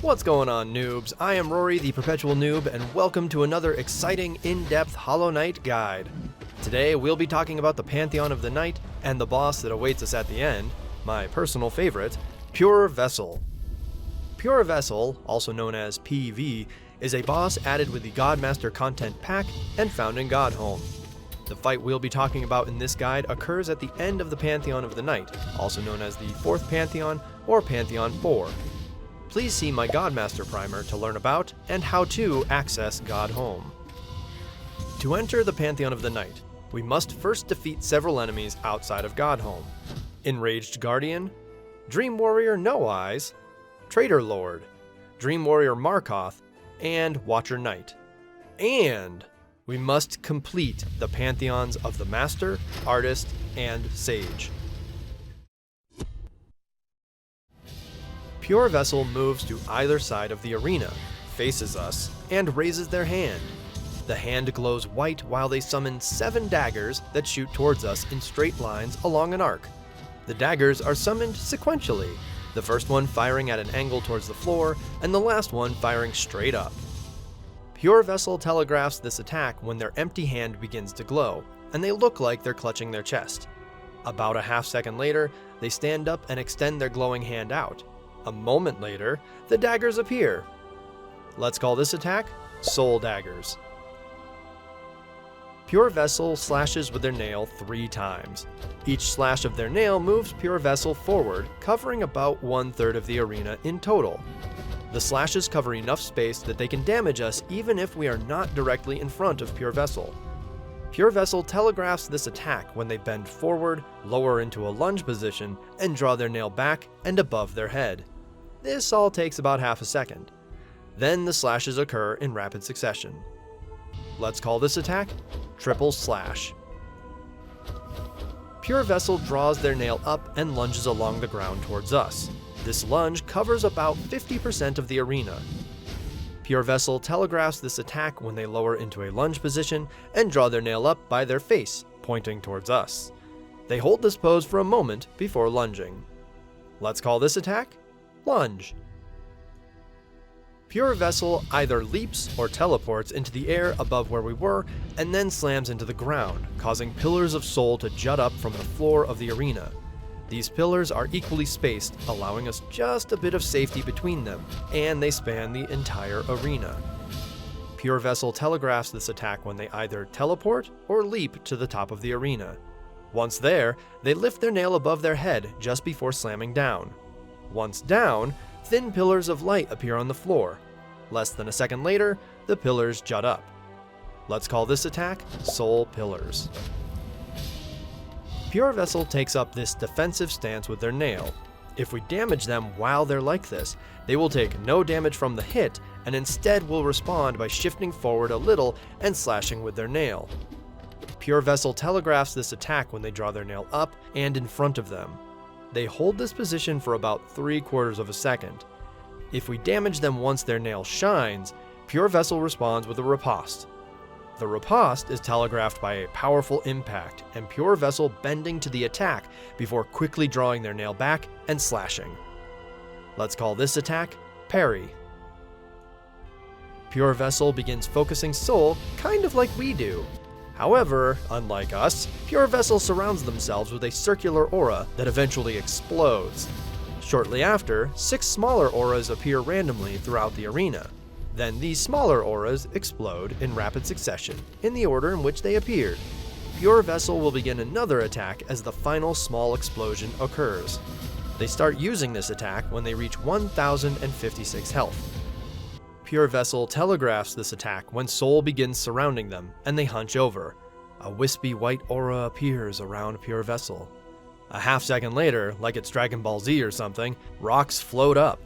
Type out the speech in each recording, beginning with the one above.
What's going on, noobs? I am Rory, the Perpetual Noob, and welcome to another exciting, in-depth Hollow Knight guide. Today, we'll be talking about the Pantheon of the Night and the boss that awaits us at the end, my personal favorite, Pure Vessel. Pure Vessel, also known as PV, is a boss added with the Godmaster content pack and found in Godhome. The fight we'll be talking about in this guide occurs at the end of the Pantheon of the Night, also known as the 4th Pantheon or Pantheon 4. Please see my Godmaster primer to learn about and how to access Godhome. To enter the Pantheon of the Night, we must first defeat several enemies outside of Godhome: Enraged Guardian, Dream Warrior No Eyes, Traitor Lord, Dream Warrior Markoth, and Watcher Knight. And we must complete the Pantheons of the Master, Artist, and Sage. Pure Vessel moves to either side of the arena, faces us, and raises their hand. The hand glows white while they summon 7 daggers that shoot towards us in straight lines along an arc. The daggers are summoned sequentially, the first one firing at an angle towards the floor, and the last one firing straight up. Pure Vessel telegraphs this attack when their empty hand begins to glow, and they look like they're clutching their chest. About a half second later, they stand up and extend their glowing hand out. A moment later, the daggers appear. Let's call this attack Soul Daggers. Pure Vessel slashes with their nail 3 times. Each slash of their nail moves Pure Vessel forward, covering about 1/3 of the arena in total. The slashes cover enough space that they can damage us even if we are not directly in front of Pure Vessel. Pure Vessel telegraphs this attack when they bend forward, lower into a lunge position, and draw their nail back and above their head. This all takes about half a second. Then the slashes occur in rapid succession. Let's call this attack Triple Slash. Pure Vessel draws their nail up and lunges along the ground towards us. This lunge covers about 50% of the arena. Pure Vessel telegraphs this attack when they lower into a lunge position and draw their nail up by their face, pointing towards us. They hold this pose for a moment before lunging. Let's call this attack Lunge. Pure Vessel either leaps or teleports into the air above where we were and then slams into the ground, causing pillars of soul to jut up from the floor of the arena. These pillars are equally spaced, allowing us just a bit of safety between them, and they span the entire arena. Pure Vessel telegraphs this attack when they either teleport or leap to the top of the arena. Once there, they lift their nail above their head just before slamming down. Once down, thin pillars of light appear on the floor. Less than a second later, the pillars jut up. Let's call this attack Soul Pillars. Pure Vessel takes up this defensive stance with their nail. If we damage them while they're like this, they will take no damage from the hit and instead will respond by shifting forward a little and slashing with their nail. Pure Vessel telegraphs this attack when they draw their nail up and in front of them. They hold this position for about 3/4 of a second. If we damage them once their nail shines, Pure Vessel responds with a riposte. The riposte is telegraphed by a powerful impact and Pure Vessel bending to the attack before quickly drawing their nail back and slashing. Let's call this attack Parry. Pure Vessel begins focusing soul kind of like we do. However, unlike us, Pure Vessel surrounds themselves with a circular aura that eventually explodes. Shortly after, 6 smaller auras appear randomly throughout the arena. Then these smaller auras explode in rapid succession, in the order in which they appeared. Pure Vessel will begin another attack as the final small explosion occurs. They start using this attack when they reach 1056 health. Pure Vessel telegraphs this attack when Soul begins surrounding them, and they hunch over. A wispy white aura appears around Pure Vessel. A half second later, like it's Dragon Ball Z or something, rocks float up.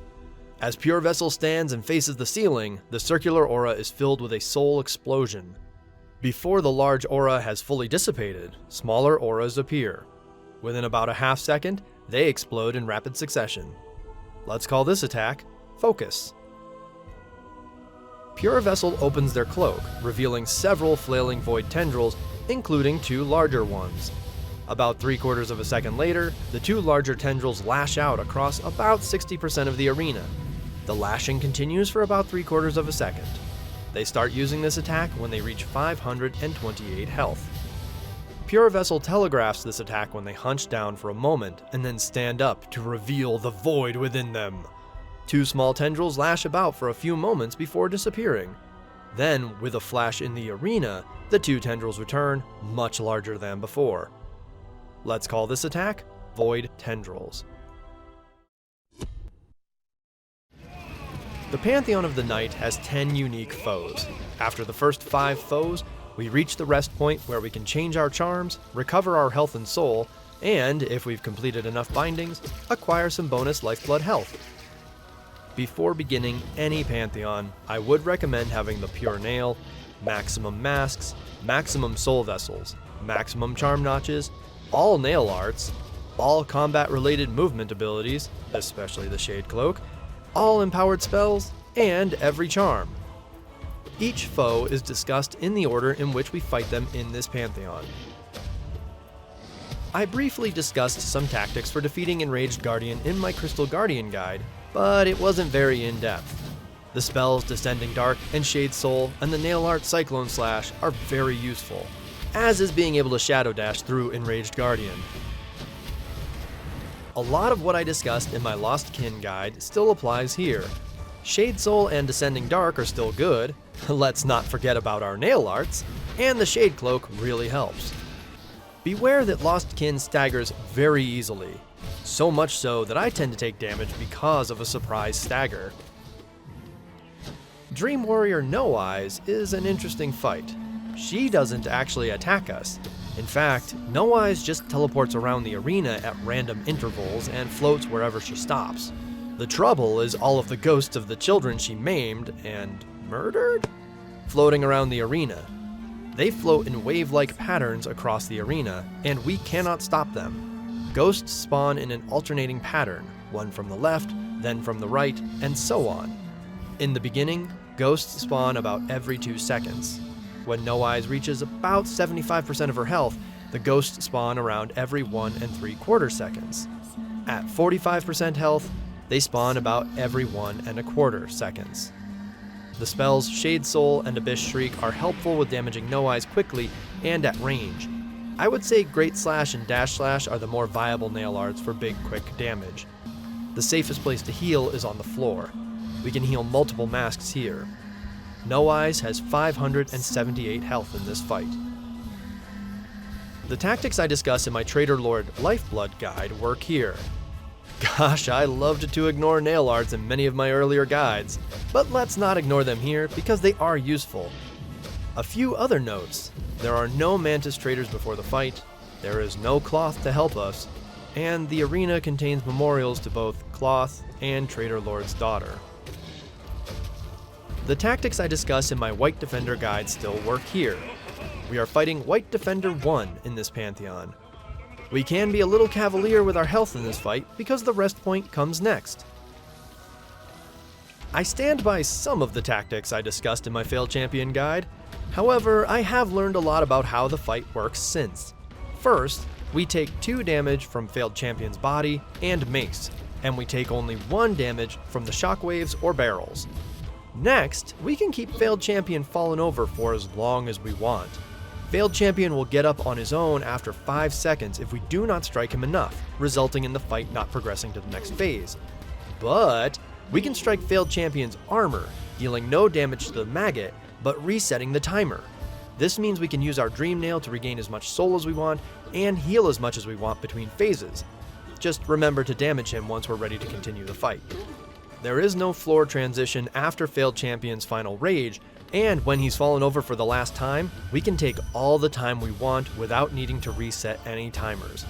As Pure Vessel stands and faces the ceiling, the circular aura is filled with a soul explosion. Before the large aura has fully dissipated, smaller auras appear. Within about a half second, they explode in rapid succession. Let's call this attack Focus. Pure Vessel opens their cloak, revealing several flailing void tendrils, including 2 larger ones. About 3/4 of a second later, the 2 larger tendrils lash out across about 60% of the arena. The lashing continues for about 3/4 of a second. They start using this attack when they reach 528 health. Pure Vessel telegraphs this attack when they hunch down for a moment and then stand up to reveal the void within them. 2 small tendrils lash about for a few moments before disappearing. Then, with a flash in the arena, the 2 tendrils return, much larger than before. Let's call this attack Void Tendrils. The Pantheon of the Night has 10 unique foes. After the first 5 foes, we reach the rest point where we can change our charms, recover our health and soul, and, if we've completed enough bindings, acquire some bonus lifeblood health. Before beginning any Pantheon, I would recommend having the Pure Nail, maximum masks, maximum soul vessels, maximum charm notches, all nail arts, all combat-related movement abilities, especially the Shade Cloak, all empowered spells, and every charm. Each foe is discussed in the order in which we fight them in this Pantheon. I briefly discussed some tactics for defeating Enraged Guardian in my Crystal Guardian guide, but it wasn't very in-depth. The spells Descending Dark and Shade Soul and the Nail Art Cyclone Slash are very useful, as is being able to Shadow Dash through Enraged Guardian. A lot of what I discussed in my Lost Kin guide still applies here. Shade Soul and Descending Dark are still good, let's not forget about our Nail Arts, and the Shade Cloak really helps. Beware that Lost Kin staggers very easily, so much so that I tend to take damage because of a surprise stagger. Dream Warrior No Eyes is an interesting fight. She doesn't actually attack us. In fact, No Eyes just teleports around the arena at random intervals and floats wherever she stops. The trouble is all of the ghosts of the children she maimed and murdered floating around the arena. They float in wave-like patterns across the arena, and we cannot stop them. Ghosts spawn in an alternating pattern, one from the left, then from the right, and so on. In the beginning, ghosts spawn about every 2 seconds. When No Eyes reaches about 75% of her health, the ghosts spawn around every 1 3/4 seconds. At 45% health, they spawn about every 1 1/4 seconds. The spells Shade Soul and Abyss Shriek are helpful with damaging No Eyes quickly and at range. I would say Great Slash and Dash Slash are the more viable nail arts for big, quick damage. The safest place to heal is on the floor. We can heal multiple masks here. No Eyes has 578 health in this fight. The tactics I discuss in my Traitor Lord Lifeblood guide work here. Gosh, I loved to ignore nail arts in many of my earlier guides, but let's not ignore them here because they are useful. A few other notes: there are no Mantis traders before the fight, there is no Cloth to help us, and the arena contains memorials to both Cloth and Traitor Lord's daughter. The tactics I discuss in my White Defender guide still work here. We are fighting White Defender 1 in this Pantheon. We can be a little cavalier with our health in this fight because the rest point comes next. I stand by some of the tactics I discussed in my Failed Champion guide. However, I have learned a lot about how the fight works since. First, we take 2 damage from Failed Champion's body and mace, and we take only 1 damage from the shockwaves or barrels. Next, we can keep Failed Champion fallen over for as long as we want. Failed Champion will get up on his own after 5 seconds if we do not strike him enough, resulting in the fight not progressing to the next phase. But we can strike Failed Champion's armor, dealing no damage to the maggot, but resetting the timer. This means we can use our Dream Nail to regain as much soul as we want and heal as much as we want between phases. Just remember to damage him once we're ready to continue the fight. There is no floor transition after Failed Champion's final rage, and when he's fallen over for the last time, we can take all the time we want without needing to reset any timers.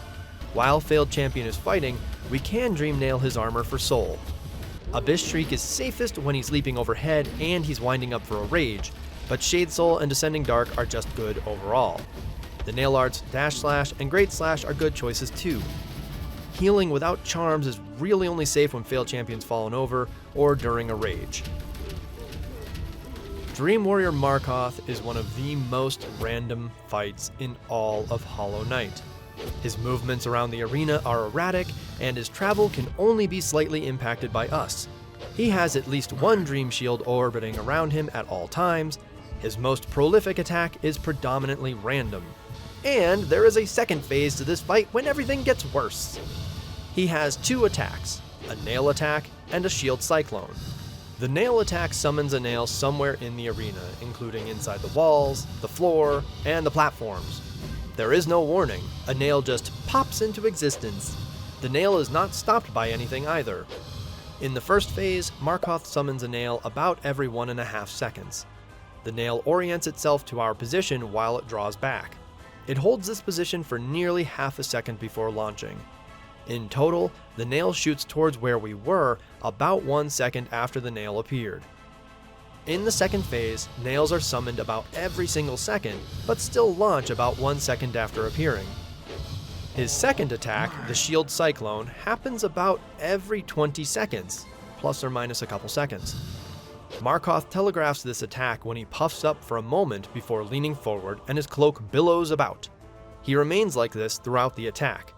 While Failed Champion is fighting, we can Dream Nail his armor for soul. Abyss Shriek is safest when he's leaping overhead and he's winding up for a rage, but Shade Soul and Descending Dark are just good overall. The Nail Arts, Dash Slash, and Great Slash are good choices too. Healing without charms is really only safe when Failed Champion's fallen over or during a rage. Dream Warrior Markoth is one of the most random fights in all of Hollow Knight. His movements around the arena are erratic, and his travel can only be slightly impacted by us. He has at least one Dream Shield orbiting around him at all times. His most prolific attack is predominantly random. And there is a second phase to this fight when everything gets worse. He has two attacks, a nail attack and a shield cyclone. The nail attack summons a nail somewhere in the arena, including inside the walls, the floor, and the platforms. There is no warning, a nail just pops into existence. The nail is not stopped by anything either. In the first phase, Markoth summons a nail about every 1.5 seconds. The nail orients itself to our position while it draws back. It holds this position for nearly half a second before launching. In total, the nail shoots towards where we were about 1 second after the nail appeared. In the second phase, nails are summoned about every single second, but still launch about 1 second after appearing. His second attack, the Shield Cyclone, happens about every 20 seconds, plus or minus a couple seconds. Markoth telegraphs this attack when he puffs up for a moment before leaning forward and his cloak billows about. He remains like this throughout the attack.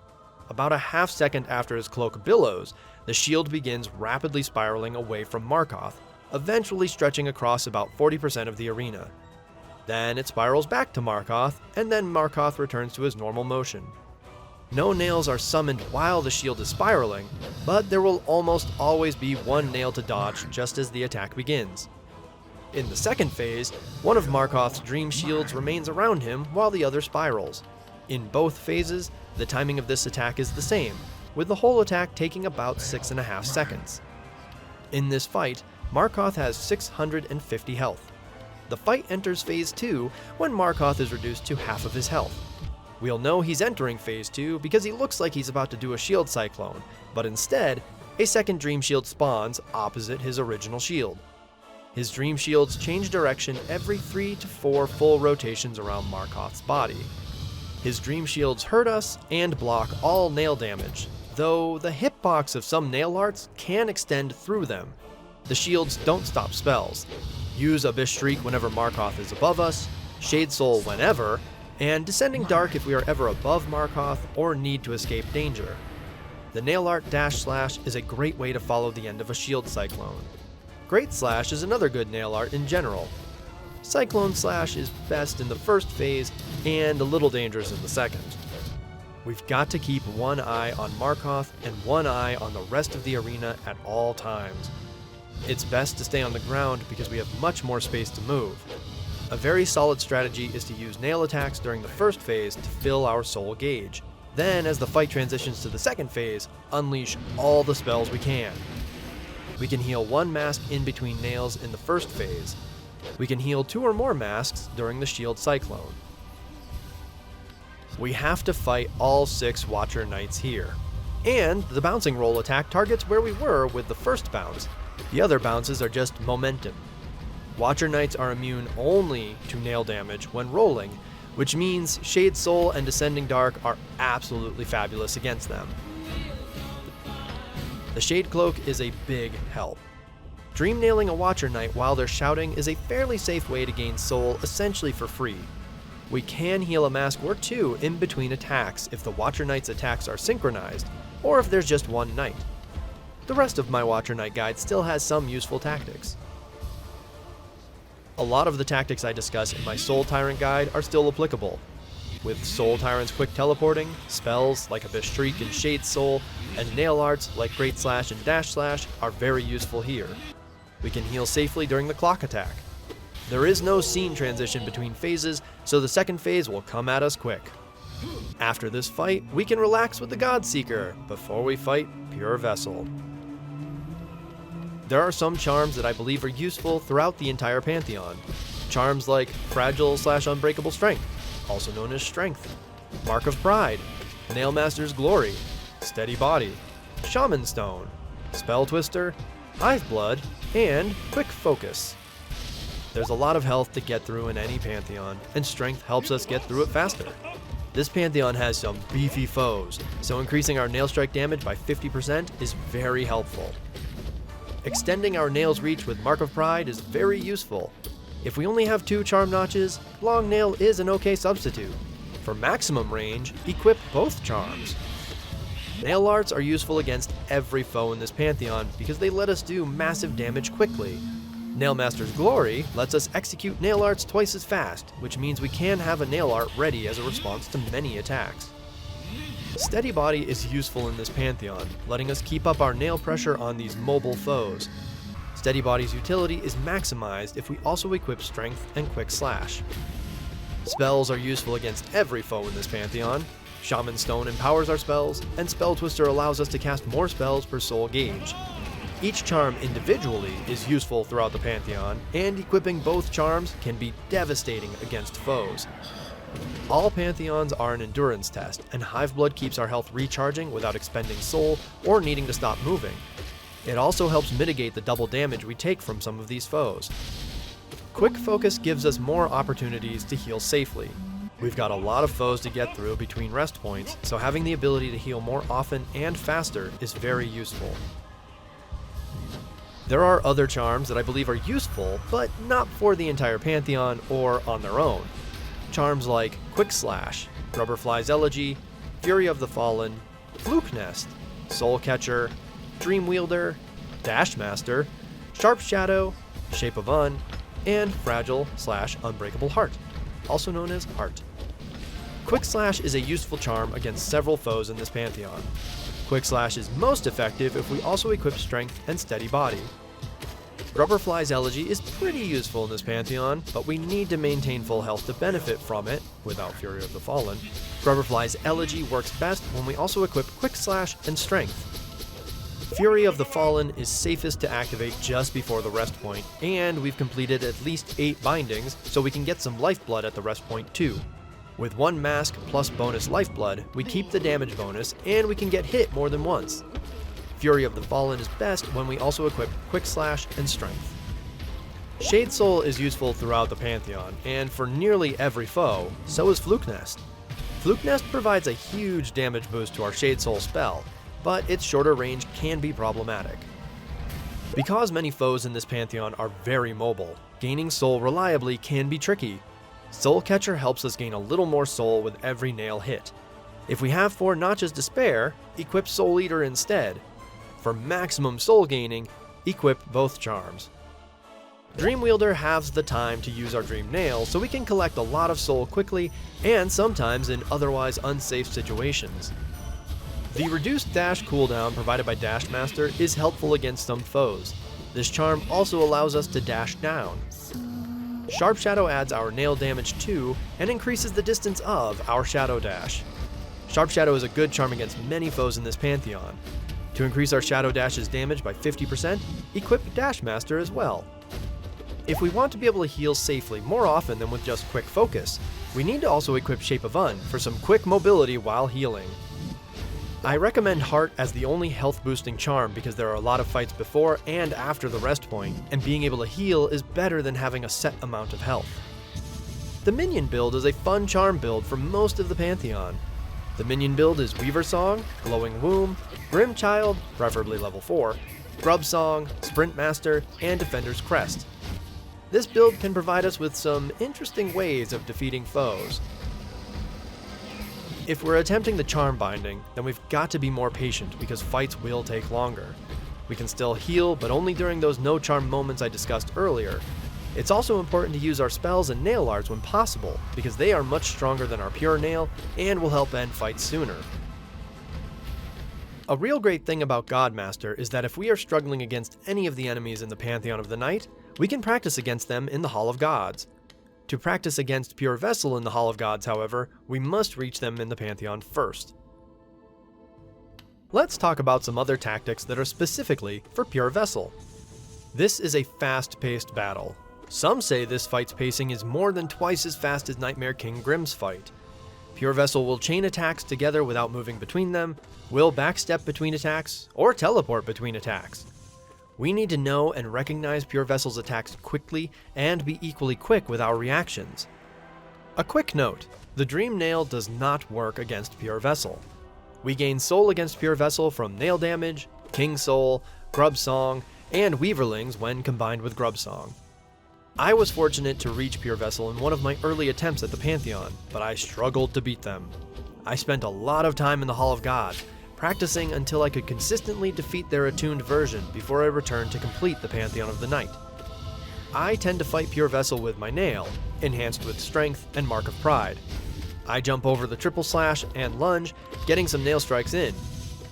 About a half second after his cloak billows, the shield begins rapidly spiraling away from Markoth, eventually stretching across about 40% of the arena. Then it spirals back to Markoth, and then Markoth returns to his normal motion. No nails are summoned while the shield is spiraling, but there will almost always be one nail to dodge just as the attack begins. In the second phase, one of Markoth's Dream Shields remains around him while the other spirals. In both phases, the timing of this attack is the same, with the whole attack taking about 6.5 seconds. In this fight, Markoth has 650 health. The fight enters phase 2 when Markoth is reduced to half of his health. We'll know he's entering phase 2 because he looks like he's about to do a shield cyclone, but instead, a second Dream Shield spawns opposite his original shield. His Dream Shields change direction every 3 to 4 full rotations around Markoth's body. His Dream Shields hurt us and block all nail damage, though the hitbox of some nail arts can extend through them. The shields don't stop spells. Use Abyss Shriek whenever Markoth is above us, Shade Soul whenever, and Descending Dark if we are ever above Markoth or need to escape danger. The nail art Dash Slash is a great way to follow the end of a shield cyclone. Great Slash is another good nail art in general. Cyclone Slash is best in the first phase and a little dangerous in the second. We've got to keep one eye on Markoth and one eye on the rest of the arena at all times. It's best to stay on the ground because we have much more space to move. A very solid strategy is to use nail attacks during the first phase to fill our soul gauge. Then, as the fight transitions to the second phase, unleash all the spells we can. We can heal one mask in between nails in the first phase. We can heal 2 or more masks during the Shield Cyclone. We have to fight all 6 Watcher Knights here. And the bouncing roll attack targets where we were with the first bounce. The other bounces are just momentum. Watcher Knights are immune only to nail damage when rolling, which means Shade Soul and Descending Dark are absolutely fabulous against them. The Shade Cloak is a big help. Dream nailing a Watcher Knight while they're shouting is a fairly safe way to gain soul essentially for free. We can heal a mask or 2 in between attacks if the Watcher Knight's attacks are synchronized, or if there's just one knight. The rest of my Watcher Knight guide still has some useful tactics. A lot of the tactics I discuss in my Soul Tyrant guide are still applicable. With Soul Tyrant's quick teleporting, spells like Abyss Shriek and Shade Soul, and nail arts like Great Slash and Dash Slash are very useful here. We can heal safely during the clock attack. There is no scene transition between phases, so the second phase will come at us quick. After this fight, we can relax with the Godseeker before we fight Pure Vessel. There are some charms that I believe are useful throughout the entire Pantheon. Charms like Fragile/Unbreakable Strength, also known as Strength, Mark of Pride, Nailmaster's Glory, Steady Body, Shaman Stone, Spell Twister, Hive Blood, and Quick Focus. There's a lot of health to get through in any Pantheon, and Strength helps us get through it faster. This Pantheon has some beefy foes, so increasing our nail strike damage by 50% is very helpful. Extending our nail's reach with Mark of Pride is very useful. If we only have 2 charm notches, Long Nail is an okay substitute. For maximum range, equip both charms. Nail arts are useful against every foe in this Pantheon because they let us do massive damage quickly. Nailmaster's Glory lets us execute nail arts twice as fast, which means we can have a nail art ready as a response to many attacks. Steady Body is useful in this Pantheon, letting us keep up our nail pressure on these mobile foes. Steady Body's utility is maximized if we also equip Strength and Quick Slash. Spells are useful against every foe in this Pantheon. Shaman Stone empowers our spells, and Spell Twister allows us to cast more spells per soul gauge. Each charm individually is useful throughout the Pantheon, and equipping both charms can be devastating against foes. All Pantheons are an endurance test, and Hive Blood keeps our health recharging without expending soul or needing to stop moving. It also helps mitigate the double damage we take from some of these foes. Quick Focus gives us more opportunities to heal safely. We've got a lot of foes to get through between rest points, so having the ability to heal more often and faster is very useful. There are other charms that I believe are useful, but not for the entire Pantheon or on their own. Charms like Quick Slash, Grubberfly's Elegy, Fury of the Fallen, Fluke Nest, Soul Catcher, Dream Wielder, Dash Master, Sharp Shadow, Shape of Un, and Fragile/Unbreakable Heart, also known as Heart. Quick Slash is a useful charm against several foes in this Pantheon. Quick Slash is most effective if we also equip Strength and Steady Body. Grubberfly's Elegy is pretty useful in this Pantheon, but we need to maintain full health to benefit from it, without Fury of the Fallen. Grubberfly's Elegy works best when we also equip Quick Slash and Strength. Fury of the Fallen is safest to activate just before the rest point, and we've completed at least 8 bindings, so we can get some lifeblood at the rest point too. With 1 mask plus bonus lifeblood, we keep the damage bonus, and we can get hit more than once. Fury of the Fallen is best when we also equip Quick Slash and Strength. Shade Soul is useful throughout the Pantheon, and for nearly every foe, so is Fluke Nest. Fluke Nest provides a huge damage boost to our Shade Soul spell, but its shorter range can be problematic. Because many foes in this Pantheon are very mobile, gaining soul reliably can be tricky. Soul Catcher helps us gain a little more soul with every nail hit. If we have 4 notches to spare, equip Soul Eater instead. For maximum soul gaining, equip both charms. Dream Wielder halves the time to use our Dream Nail, so we can collect a lot of soul quickly and sometimes in otherwise unsafe situations. The reduced dash cooldown provided by Dash Master is helpful against some foes. This charm also allows us to dash down. Sharp Shadow adds our nail damage to and increases the distance of our Shadow Dash. Sharp Shadow is a good charm against many foes in this Pantheon. To increase our Shadow Dash's damage by 50%, equip Dash Master as well. If we want to be able to heal safely more often than with just Quick Focus, we need to also equip Shape of Un for some quick mobility while healing. I recommend Heart as the only health boosting charm because there are a lot of fights before and after the rest point, and being able to heal is better than having a set amount of health. The Minion build is a fun charm build for most of the Pantheon. The Minion build is Weaver Song, Glowing Womb, Grim Child, preferably level 4, Grub Song, Sprint Master, and Defender's Crest. This build can provide us with some interesting ways of defeating foes. If we're attempting the charm binding, then we've got to be more patient because fights will take longer. We can still heal, but only during those no charm moments I discussed earlier. It's also important to use our spells and nail arts when possible, because they are much stronger than our pure nail and will help end fights sooner. A real great thing about Godmaster is that if we are struggling against any of the enemies in the Pantheon of the Night, we can practice against them in the Hall of Gods. To practice against Pure Vessel in the Hall of Gods, however, we must reach them in the Pantheon first. Let's talk about some other tactics that are specifically for Pure Vessel. This is a fast-paced battle. Some say this fight's pacing is more than twice as fast as Nightmare King Grimm's fight. Pure Vessel will chain attacks together without moving between them, will backstep between attacks, or teleport between attacks. We need to know and recognize Pure Vessel's attacks quickly and be equally quick with our reactions. A quick note, the Dream Nail does not work against Pure Vessel. We gain soul against Pure Vessel from nail damage, King Soul, Grub Song, and Weaverlings when combined with Grub Song. I was fortunate to reach Pure Vessel in one of my early attempts at the Pantheon, but I struggled to beat them. I spent a lot of time in the Hall of Gods, practicing until I could consistently defeat their attuned version before I returned to complete the Pantheon of the Night. I tend to fight Pure Vessel with my nail, enhanced with strength and Mark of Pride. I jump over the triple slash and lunge, getting some nail strikes in.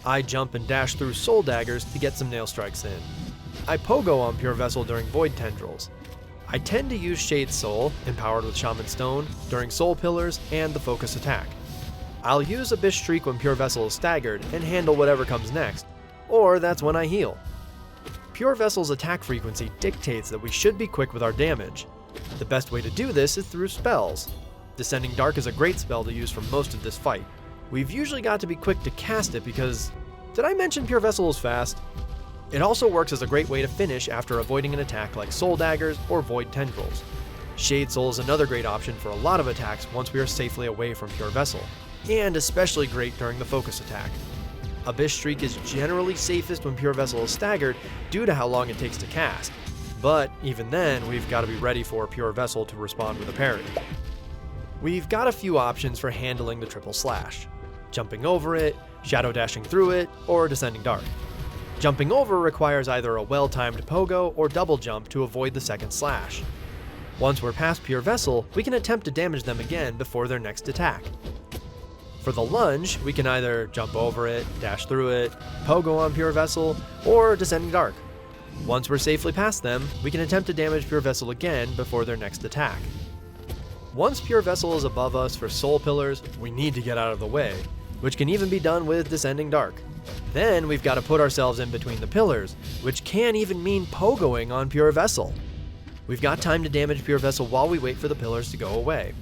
I jump and dash through soul daggers to get some nail strikes in. I pogo on Pure Vessel during void tendrils. I tend to use Shade Soul, empowered with Shaman Stone, during soul pillars and the focus attack. I'll use Abyss Shriek when Pure Vessel is staggered and handle whatever comes next, or that's when I heal. Pure Vessel's attack frequency dictates that we should be quick with our damage. The best way to do this is through spells. Descending Dark is a great spell to use for most of this fight. We've usually got to be quick to cast it because... did I mention Pure Vessel is fast? It also works as a great way to finish after avoiding an attack like Soul Daggers or Void Tendrils. Shade Soul is another great option for a lot of attacks once we are safely away from Pure Vessel, and especially great during the focus attack. Abyss Shriek is generally safest when Pure Vessel is staggered due to how long it takes to cast, but even then we've got to be ready for Pure Vessel to respond with a parry. We've got a few options for handling the triple slash: jumping over it, shadow dashing through it, or descending dark. Jumping over requires either a well-timed pogo or double jump to avoid the second slash. Once we're past Pure Vessel, we can attempt to damage them again before their next attack. For the lunge, we can either jump over it, dash through it, pogo on Pure Vessel, or descending dark. Once we're safely past them, we can attempt to damage Pure Vessel again before their next attack. Once Pure Vessel is above us for soul pillars, we need to get out of the way, which can even be done with descending dark. Then we've got to put ourselves in between the pillars, which can even mean pogoing on Pure Vessel. We've got time to damage Pure Vessel while we wait for the pillars to go away.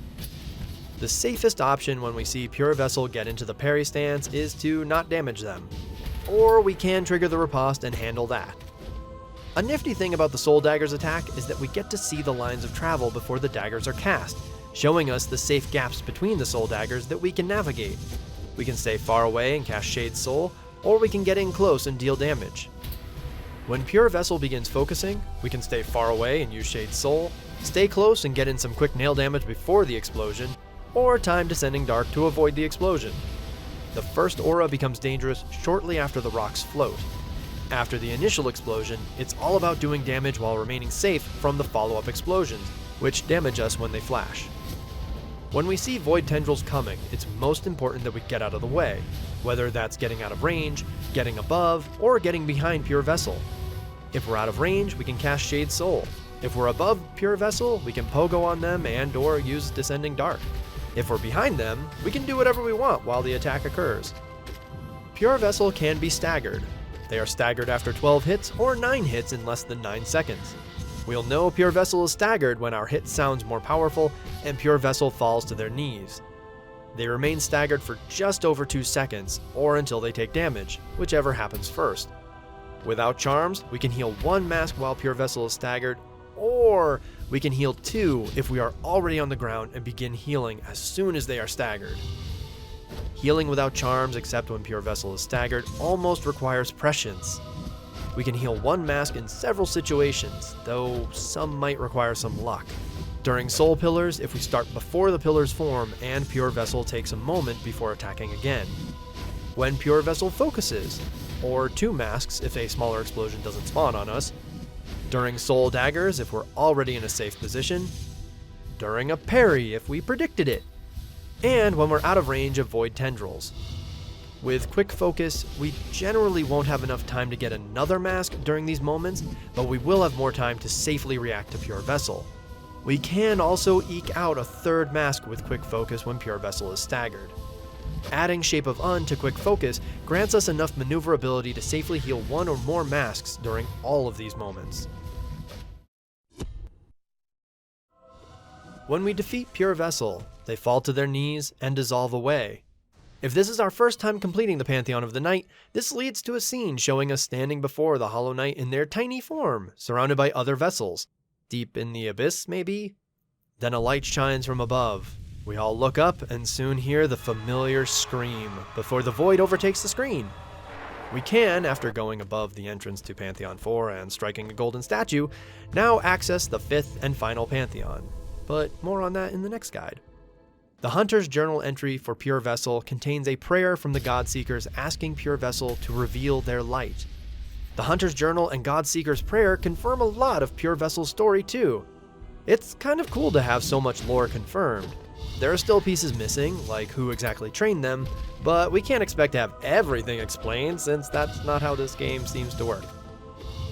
The safest option when we see Pure Vessel get into the parry stance is to not damage them, or we can trigger the riposte and handle that. A nifty thing about the Soul Daggers attack is that we get to see the lines of travel before the daggers are cast, showing us the safe gaps between the Soul Daggers that we can navigate. We can stay far away and cast Shade Soul, or we can get in close and deal damage. When Pure Vessel begins focusing, we can stay far away and use Shade Soul, stay close and get in some quick nail damage before the explosion, or time Descending Dark to avoid the explosion. The first aura becomes dangerous shortly after the rocks float. After the initial explosion, it's all about doing damage while remaining safe from the follow-up explosions, which damage us when they flash. When we see Void Tendrils coming, it's most important that we get out of the way, whether that's getting out of range, getting above, or getting behind Pure Vessel. If we're out of range, we can cast Shade Soul. If we're above Pure Vessel, we can pogo on them and or use Descending Dark. If we're behind them, we can do whatever we want while the attack occurs. Pure Vessel can be staggered. They are staggered after 12 hits or 9 hits in less than 9 seconds. We'll know Pure Vessel is staggered when our hit sounds more powerful and Pure Vessel falls to their knees. They remain staggered for just over 2 seconds, or until they take damage, whichever happens first. Without charms, we can heal 1 mask while Pure Vessel is staggered, or we can heal 2 if we are already on the ground and begin healing as soon as they are staggered. Healing without charms except when Pure Vessel is staggered almost requires prescience. We can heal 1 mask in several situations, though some might require some luck. During Soul Pillars, if we start before the pillars form and Pure Vessel takes a moment before attacking again. When Pure Vessel focuses, or 2 masks if a smaller explosion doesn't spawn on us. During Soul Daggers if we're already in a safe position. During a parry if we predicted it. And when we're out of range of Void Tendrils. With Quick Focus, we generally won't have enough time to get another mask during these moments, but we will have more time to safely react to Pure Vessel. We can also eke out a 3rd mask with Quick Focus when Pure Vessel is staggered. Adding Shape of Un to Quick Focus grants us enough maneuverability to safely heal 1 or more masks during all of these moments. When we defeat Pure Vessel, they fall to their knees and dissolve away. If this is our first time completing the Pantheon of the Night, this leads to a scene showing us standing before the Hollow Knight in their tiny form, surrounded by other vessels. Deep in the abyss, maybe? Then a light shines from above. We all look up and soon hear the familiar scream before the void overtakes the screen. We can, after going above the entrance to Pantheon 4 and striking the golden statue, now access the 5th and final Pantheon. But more on that in the next guide. The Hunter's Journal entry for Pure Vessel contains a prayer from the Godseekers asking Pure Vessel to reveal their light. The Hunter's Journal and Godseeker's prayer confirm a lot of Pure Vessel's story too. It's kind of cool to have so much lore confirmed. There are still pieces missing, like who exactly trained them, but we can't expect to have everything explained since that's not how this game seems to work.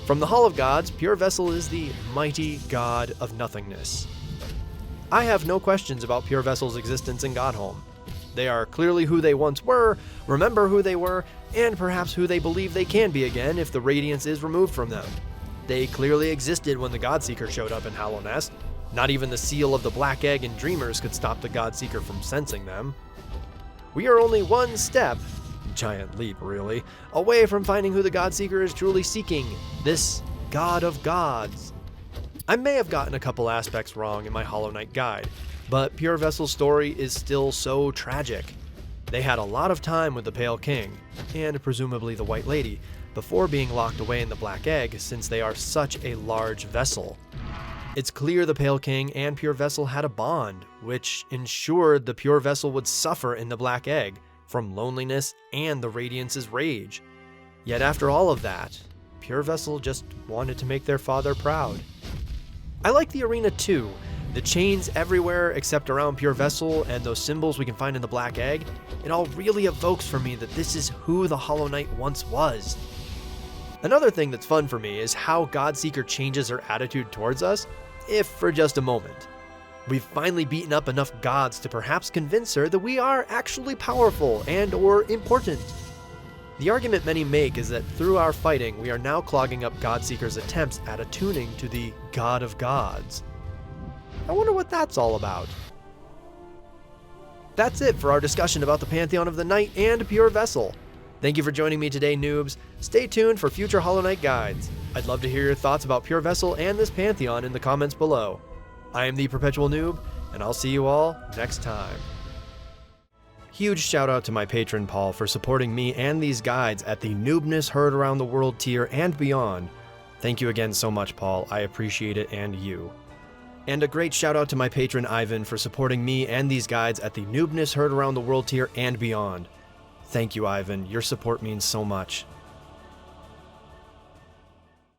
From the Hall of Gods, Pure Vessel is the mighty god of nothingness. I have no questions about Pure Vessel's existence in Godhome. They are clearly who they once were, remember who they were, and perhaps who they believe they can be again if the radiance is removed from them. They clearly existed when the Godseeker showed up in Hallownest. Not even the seal of the Black Egg and Dreamers could stop the Godseeker from sensing them. We are only one step, giant leap really, away from finding who the Godseeker is truly seeking, this God of Gods. I may have gotten a couple aspects wrong in my Hollow Knight guide, but Pure Vessel's story is still so tragic. They had a lot of time with the Pale King, and presumably the White Lady, before being locked away in the Black Egg since they are such a large vessel. It's clear the Pale King and Pure Vessel had a bond, which ensured the Pure Vessel would suffer in the Black Egg from loneliness and the Radiance's rage. Yet after all of that, Pure Vessel just wanted to make their father proud. I like the arena too. The chains everywhere except around Pure Vessel and those symbols we can find in the Black Egg, it all really evokes for me that this is who the Hollow Knight once was. Another thing that's fun for me is how Godseeker changes her attitude towards us, if for just a moment. We've finally beaten up enough gods to perhaps convince her that we are actually powerful and or important. The argument many make is that through our fighting, we are now clogging up Godseeker's attempts at attuning to the God of Gods. I wonder what that's all about. That's it for our discussion about the Pantheon of the Night and Pure Vessel. Thank you for joining me today, noobs. Stay tuned for future Hollow Knight guides. I'd love to hear your thoughts about Pure Vessel and this Pantheon in the comments below. I am the Perpetual Noob, and I'll see you all next time. Huge shout out to my patron Paul for supporting me and these guides at the Noobness Heard Around the World tier and beyond. Thank you again so much, Paul. I appreciate it, and you. And a great shout out to my patron Ivan for supporting me and these guides at the Noobness Heard Around the World tier and beyond. Thank you, Ivan. Your support means so much.